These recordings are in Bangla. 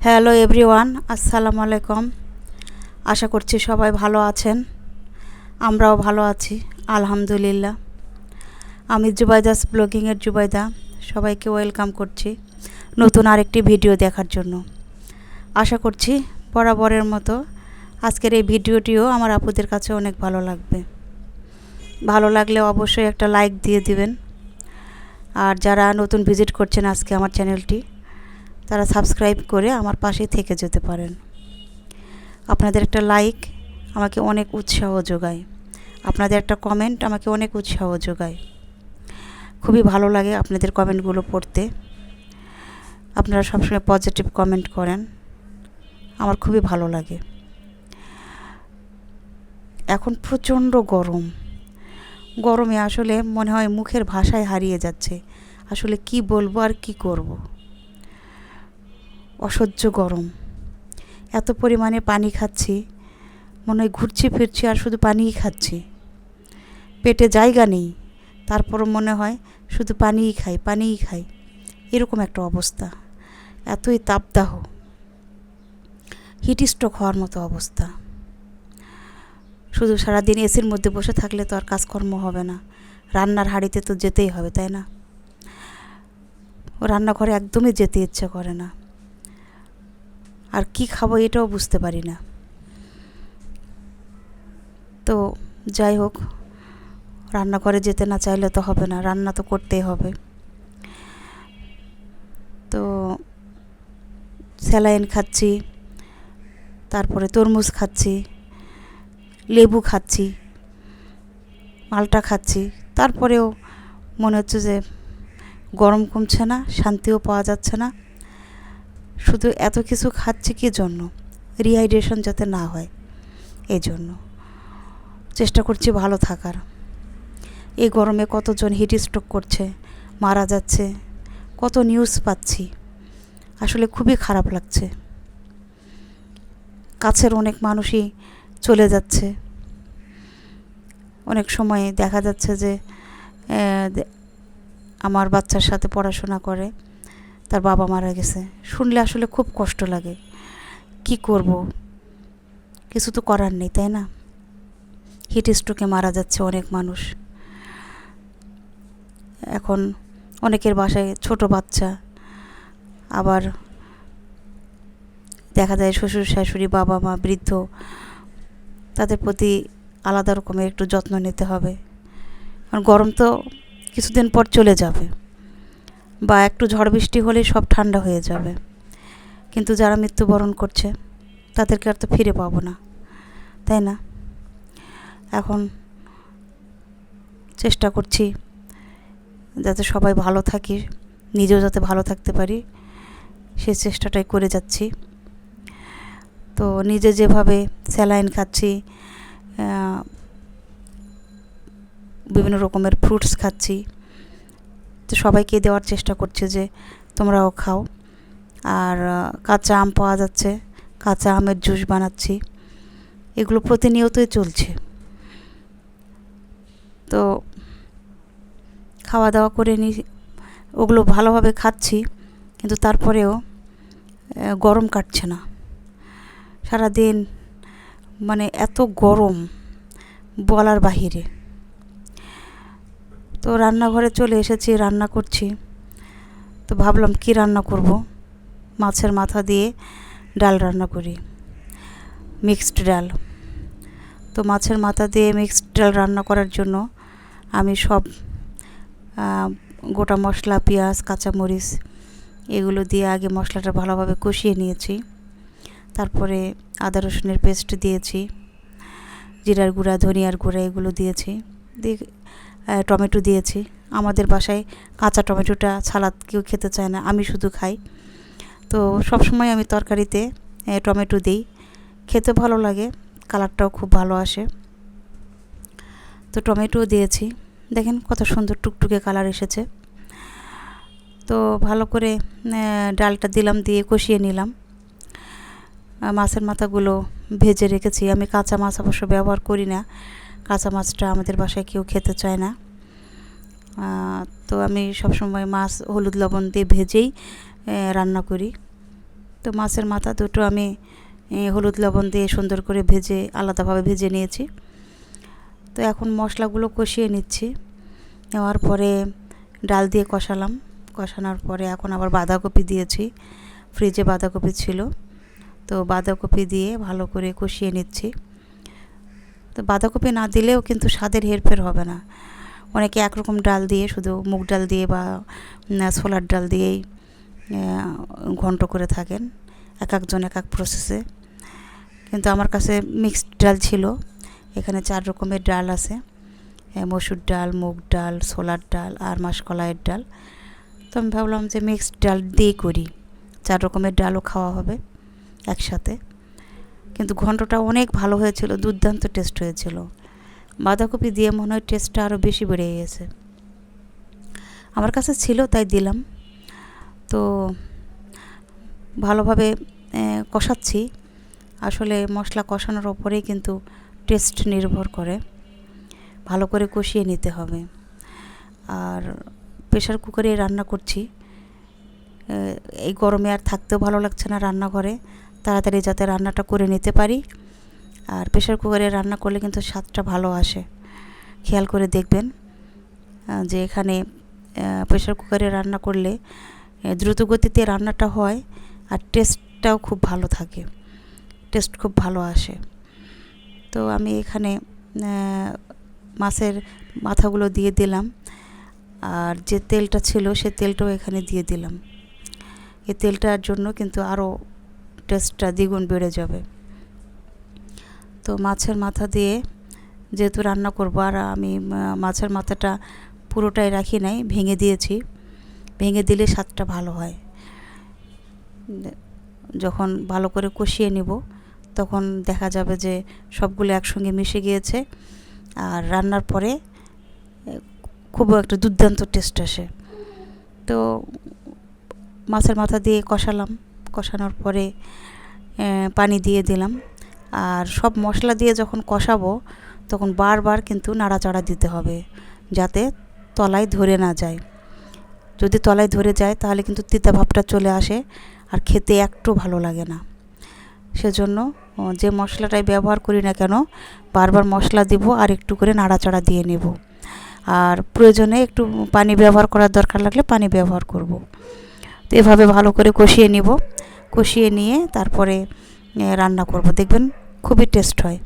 হ্যালো এভরিওয়ান, আসসালামু আলাইকুম। আশা করছি সবাই ভালো আছেন। আমরাও ভালো আছি, আলহামদুলিল্লাহ। আমি জুবাইদাস ব্লগিংয়ের জুবাইদা। সবাইকে ওয়েলকাম করছি নতুন আরেকটি ভিডিও দেখার জন্য। আশা করছি বরাবরের মতো আজকের এই ভিডিওটিও আমার আপুদের কাছে অনেক ভালো লাগবে। ভালো লাগলে অবশ্যই একটা লাইক দিয়ে দিবেন। আর যারা নতুন ভিজিট করছেন আজকে আমার চ্যানেলটি, তারা সাবস্ক্রাইব করে আমার পাশে থেকে যেতে পারেন। আপনাদের একটা লাইক আমাকে অনেক উৎসাহ যোগায়, আপনাদের একটা কমেন্ট আমাকে অনেক উৎসাহ যোগায়। খুবই ভালো লাগে আপনাদের কমেন্টগুলো পড়তে। আপনারা সবসময় পজিটিভ কমেন্ট করেন, আমার খুবই ভালো লাগে। এখন প্রচণ্ড গরমে আসলে মনে হয় মুখের ভাষায় হারিয়ে যাচ্ছে। আসলে কি বলবো আর কি করব। অসহ্য গরম। এত পরিমাণে পানি খাচ্ছি, মনে হয় ঘুরছি ফিরছি আর শুধু পানিই খাচ্ছি। পেটে জায়গা নেই, তারপরও মনে হয় শুধু পানিই খাই। এরকম একটা অবস্থা। এতই তাপদাহ, হিট স্ট্রোক হওয়ার মতো অবস্থা। শুধু সারাদিন এসির মধ্যে বসে থাকলে তো আর কাজকর্ম হবে না। রান্নার হাঁড়িতে তো যেতেই হবে, তাই না? রান্নাঘরে একদমই যেতে ইচ্ছে করে না। আর কি খাবো এটাও বুঝতে পারি না। তো যাই হোক, রান্নাঘরে যেতে না চাইলে তো হবে না, রান্না তো করতেই হবে। তো স্যালাইন খাচ্ছি, তারপরে তরমুজ খাচ্ছি, লেবু খাচ্ছি, মালটা খাচ্ছি। তারপরেও মনে হচ্ছে যে গরম কমছে না, শান্তিও পাওয়া যাচ্ছে না। শুধু এত কিছু খাচ্ছি কি জন্য? রিহাইড্রেশন যাতে না হয়, এই জন্য চেষ্টা করছি ভালো থাকার। এই গরমে কতজন হিট স্ট্রোক করছে, মারা যাচ্ছে, কত নিউজ পাচ্ছি। আসলে খুবই খারাপ লাগছে। কাছের অনেক মানুষই চলে যাচ্ছে। অনেক সময় দেখা যাচ্ছে যে আমার বাচ্চার সাথে পড়াশোনা করে, তার বাবা মারা গেছে। শুনলে আসলে খুব কষ্ট লাগে। কি করব, কিছু তো করার নেই, তাই না? হিট স্ট্রোকে মারা যাচ্ছে অনেক মানুষ। এখন অনেকের বাসায় ছোট বাচ্চা, আবার দেখা যায় শ্বশুর শাশুড়ি, বাবা মা, বৃদ্ধ, তাদের প্রতি আলাদা রকমের একটু যত্ন নিতে হবে। কারণ গরম তো কিছুদিন পর চলে যাবে, বা একটু ঝড় বৃষ্টি হলেই সব ঠান্ডা হয়ে যাবে। কিন্তু যারা মৃত্যুবরণ করছে তাদেরকে আর তো ফিরে পাবো না, তাই না? এখন চেষ্টা করছি যাতে সবাই ভালো থাকি, নিজেও যাতে ভালো থাকতে পারি, সেই চেষ্টাটাই করে যাচ্ছি। তো নিজে যেভাবে স্যালাইন খাচ্ছি, বিভিন্ন রকমের ফ্রুটস খাচ্ছি, তো সবাইকে দেওয়ার চেষ্টা করছি যে তোমরাও খাও। আর কাঁচা আম পাওয়া যাচ্ছে, কাঁচা আমের জুস বানাচ্ছি। এগুলো প্রতিনিয়তই চলছে। তো খাওয়া দাওয়া করে ওগুলো ভালোভাবে খাচ্ছি, কিন্তু তারপরেও গরম কাটছে না। সারাদিন মানে এত গরম বলার বাহিরে। তো রান্নাঘরে চলে এসেছি, রান্না করছি। তো ভাবলাম কি রান্না করব। মাছের মাথা দিয়ে ডাল রান্না করি, মিক্সড ডাল। তো মাছের মাথা দিয়ে মিক্সড ডাল রান্না করার জন্য আমি সব গোটা মশলা, পেঁয়াজ, কাঁচামরিচ এগুলো দিয়ে আগে মশলাটা ভালোভাবে কষিয়ে নিয়েছি। তারপরে আদা রসুনের পেস্ট দিয়েছি, জিরার গুঁড়া, ধনিয়ার গুঁড়া এগুলো দিয়েছি, দিয়ে টমেটো দিয়েছি। আমাদের বাসায় কাঁচা টমেটোটা সালাদ কেউ খেতে চায় না, আমি শুধু খাই। তো সবসময় আমি তরকারিতে টমেটো দিই, খেতে ভালো লাগে, কালারটাও খুব ভালো আসে। তো টমেটো দিয়েছি, দেখেন কত সুন্দর টুকটুকে কালার এসেছে। তো ভালো করে ডালটা দিলাম, দিয়ে কষিয়ে নিলাম। মাছের মাথাগুলো ভেজে রেখেছি। আমি কাঁচা মাছ অবশ্য ব্যবহার করি না, কাঁচা মাছটা আমাদের বাসায় কেউ খেতে চায় না। তো আমি সবসময় মাছ হলুদ লবণ দিয়ে ভেজেই রান্না করি। তো মাছের মাথা দুটো আমি হলুদ লবণ দিয়ে সুন্দর করে ভেজে আলাদাভাবে ভেজে নিয়েছি। তো এখন মশলাগুলো কষিয়ে নিচ্ছি। নেওয়ার পরে ডাল দিয়ে কষালাম। কষানোর পরে এখন আবার বাঁধাকপি দিয়েছি, ফ্রিজে বাঁধাকপি ছিল, তো বাঁধাকপি দিয়ে ভালো করে কষিয়ে নিচ্ছি। তো বাঁধাকপি না দিলেও কিন্তু স্বাদের হেরফের হবে না। অনেকে একরকম ডাল দিয়ে, শুধু মুগ ডাল দিয়ে বা ছোলার ডাল দিয়েই ঘন্ট করে থাকেন, এক একজন এক এক প্রসেসে। কিন্তু আমার কাছে মিক্সড ডাল ছিল। এখানে 4 রকমের ডাল আছে, মসুর ডাল, মুগ ডাল, ছোলার ডাল আর মাসকলাইয়ের ডাল। তো আমি ভাবলাম যে মিক্সড ডাল দিয়ে করি, 4 রকমের ডালও খাওয়া হবে একসাথে। কিন্তু ঘন্টটা অনেক ভালো হয়েছিল, দুর্দান্ত টেস্ট হয়েছিল। বাঁধাকপি দিয়ে মনে হয় টেস্টটা আরও বেশি বেড়ে গেছে। আমার কাছে ছিল তাই দিলাম। তো ভালোভাবে কষাচ্ছি। আসলে মশলা কষানোর ওপরেই কিন্তু টেস্ট নির্ভর করে। ভালো করে কষিয়ে নিতে হবে। আর প্রেশার কুকারে রান্না করছি। এই গরমে আর থাকতেও ভালো লাগছে না রান্নাঘরে, তাড়াতাড়ি যাতে রান্নাটা করে নিতে পারি। আর প্রেশার কুকারে রান্না করলে কিন্তু স্বাদটা ভালো আসে। খেয়াল করে দেখবেন যে এখানে প্রেশার কুকারে রান্না করলে দ্রুত গতিতে রান্নাটা হয় আর টেস্টটাও খুব ভালো থাকে, টেস্ট খুব ভালো আসে। তো আমি এখানে মাছের মাথাগুলো দিয়ে দিলাম, আর যে তেলটা ছিল সে তেলটাও এখানে দিয়ে দিলাম। এই তেলটার জন্য কিন্তু আরও টেস্টটা দ্বিগুণ বেড়ে যাবে। তো মাছের মাথা দিয়ে যেহেতু রান্না করব, আর আমি মাছের মাথাটা পুরোটাই রাখি নাই, ভেঙে দিয়েছি। ভেঙে দিলে স্বাদটা ভালো হয়। যখন ভালো করে কষিয়ে নিব তখন দেখা যাবে যে সবগুলো একসঙ্গে মিশে গিয়েছে, আর রান্নার পরে খুব একটা দুর্দান্ত টেস্ট আসে। তো মাছের মাথা দিয়ে কষালাম। কষানোর পরে পানি দিয়ে দিলাম। আর সব মশলা দিয়ে যখন কষাবো তখন বারবার কিন্তু নাড়াচাড়া দিতে হবে, যাতে তলায় ধরে না যায়। যদি তলায় ধরে যায় তাহলে কিন্তু তিতা ভাবটা চলে আসে আর খেতে একটু ভালো লাগে না। সেজন্য যে মশলাটাই ব্যবহার করি না কেন, বারবার মশলা দিব আর একটু করে নাড়াচাড়া দিয়ে নেব। আর প্রয়োজনে একটু পানি ব্যবহার করার দরকার লাগলে পানি ব্যবহার করব। তো এভাবে ভালো করে কষিয়ে নিব। কষিয়ে নিয়ে তারপরে রান্না করব, দেখবেন খুবই টেস্ট হয়।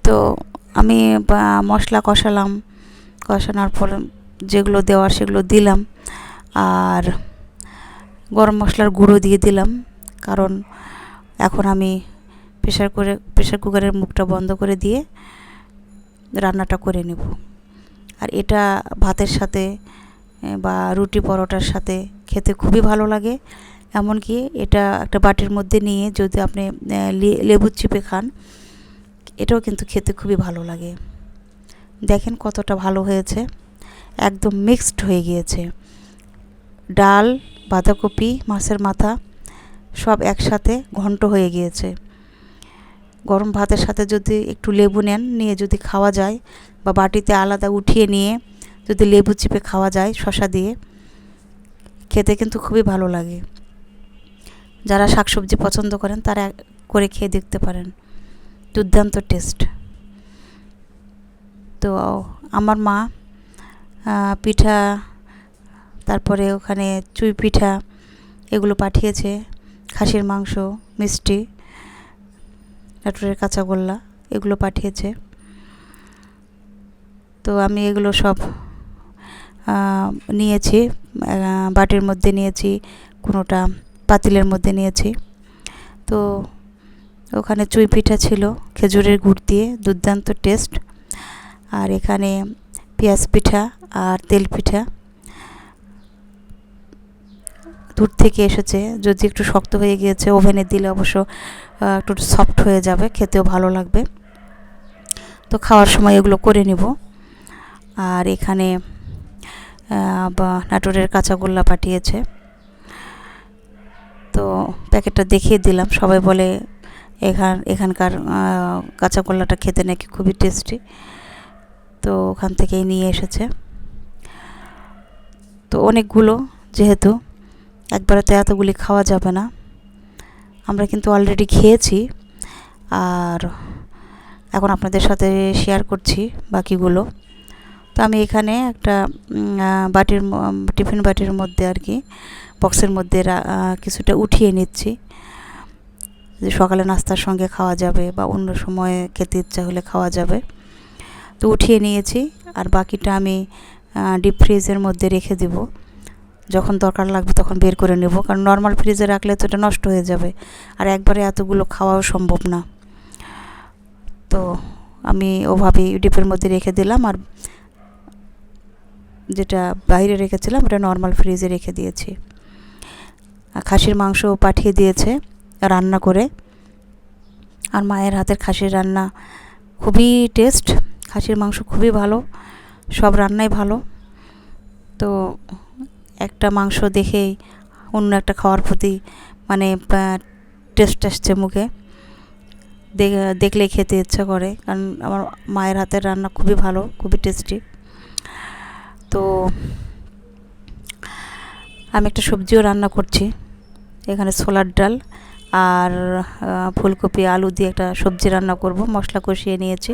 তো আমি মশলা কষালাম। কষানোর পর যেগুলো দেওয়ার সেগুলো দিলাম, আর গরম মশলার গুঁড়ো দিয়ে দিলাম। কারণ এখন আমি প্রেশার কুকারের মুখটা বন্ধ করে দিয়ে রান্নাটা করে নেব। আর এটা ভাতের সাথে বা রুটি পরোটার সাথে খেতে খুবই ভালো লাগে। এমনকি এটা একটা বাটির মধ্যে নিয়ে যদি আপনি লেবু চিপে খান, এটাও কিন্তু খেতে খুবই ভালো লাগে। দেখেন কতটা ভালো হয়েছে, একদম মিক্সড হয়ে গিয়েছে। ডাল, বাঁধাকপি, মাছের মাথা সব একসাথে ঘন্ট হয়ে গিয়েছে। গরম ভাতের সাথে যদি একটু লেবু নেন, নিয়ে যদি খাওয়া যায়, বা বাটিতে আলাদা উঠিয়ে নিয়ে যদি লেবু চিপে খাওয়া যায় শসা দিয়ে, খেতে কিন্তু খুবই ভালো লাগে। যারা শাকসবজি পছন্দ করেন তারা করে খেয়ে দেখতে পারেন, দুর্দান্ত টেস্ট। তো আমার মা পিঠা, তারপরে ওখানে চুই পিঠা এগুলো পাঠিয়েছে, খাসির মাংস, মিষ্টি, নাটোরের কাঁচাগোল্লা এগুলো পাঠিয়েছে। তো আমি এগুলো সব নিয়েছি, বাটির মধ্যে নিয়েছি, কোনোটা পাতিলের মধ্যে নিয়েছি। তো ওখানে চুই পিঠা ছিল খেজুরের গুড় দিয়ে, দুর্দান্ত টেস্ট। আর এখানে পেঁয়াজ পিঠা আর তেল পিঠা দূর থেকে এসেছে। যদি একটু শক্ত হয়ে গিয়েছে, ওভেনে দিলে অবশ্য একটু সফট হয়ে যাবে, খেতেও ভালো লাগবে। তো খাওয়ার সময় এগুলো করে নিব। আর এখানে নাটোরের কাঁচাগোল্লা পাঠিয়েছে। তো প্যাকেটটা দেখিয়ে দিলাম। সবাই বলে এখানকার কাঁচাগোল্লাটা খেতে নাকি খুবই টেস্টি। তো ওখান থেকেই নিয়ে এসেছে। তো অনেকগুলো যেহেতু একবারে তো এতগুলি খাওয়া যাবে না। আমরা কিন্তু অলরেডি খেয়েছি, আর এখন আপনাদের সাথে শেয়ার করছি বাকিগুলো। তো আমি এখানে একটা টিফিন বাটির মধ্যে আর কি, বক্সের মধ্যে কিছুটা উঠিয়ে নিচ্ছি, যে সকালে নাস্তার সঙ্গে খাওয়া যাবে বা অন্য সময় খেতে ইচ্ছা হলে খাওয়া যাবে। তো উঠিয়ে নিয়েছি, আর বাকিটা আমি ডিপ ফ্রিজের মধ্যে রেখে দিব। যখন দরকার লাগবে তখন বের করে নেব, কারণ নর্মাল ফ্রিজে রাখলে তো এটা নষ্ট হয়ে যাবে, আর একবারে এতগুলো খাওয়াও সম্ভব না। তো আমি ওভাবেই ডিপের মধ্যে রেখে দিলাম, আর যেটা বাইরে রেখেছিলাম ওটা নর্মাল ফ্রিজে রেখে দিয়েছি। খাসির মাংস পাঠিয়ে দিয়েছে রান্না করে, আর মায়ের হাতের খাসির রান্না খুবই টেস্ট, খাসির মাংস খুবই ভালো, সব রান্নাই ভালো। তো একটা মাংস দেখেই অন্য একটা খাওয়ার প্রতি মানে টেস্ট আসছে মুখে, দেখলেই খেতে ইচ্ছা করে, কারণ আমার মায়ের হাতের রান্না খুবই ভালো, খুবই টেস্টি। তো আমি একটা সবজিও রান্না করছি, এখানে ছোলার ডাল আর ফুলকপি আলু দিয়ে একটা সবজি রান্না করব। মশলা কষিয়ে নিয়েছি,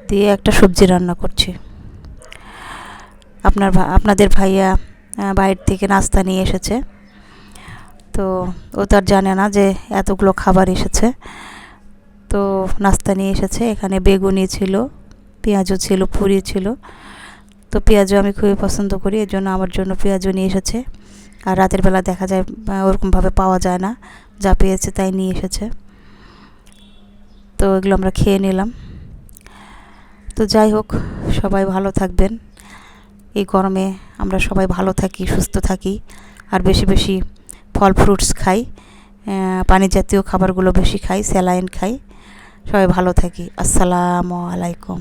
দিয়ে একটা সবজি রান্না করছি। আপনাদের ভাইয়া বাইরে থেকে নাস্তা নিয়ে এসেছে, তো ও তো আর জানে না যে এতগুলো খাবার এসেছে। তো নাস্তা নিয়ে এসেছে, এখানে বেগুনি ছিল, পেঁয়াজও ছিল, পুরি ছিল। তো পেঁয়াজও আমি খুবই পছন্দ করি, এর জন্য আমার জন্য পেঁয়াজও নিয়ে এসেছে। আর রাতের বেলা দেখা যায় ওরকমভাবে পাওয়া যায় না, যা পেয়েছে তাই নিয়ে এসেছে। তো এগুলো আমরা খেয়ে নিলাম। তো যাই হোক, সবাই ভালো থাকবেন। এই গরমে আমরা সবাই ভালো থাকি, সুস্থ থাকি, আর বেশি বেশি ফল ফ্রুটস খাই, পানি জাতীয় খাবারগুলো বেশি খাই, স্যালাইন খাই। সবাই ভালো থাকি। আসসালামু আলাইকুম।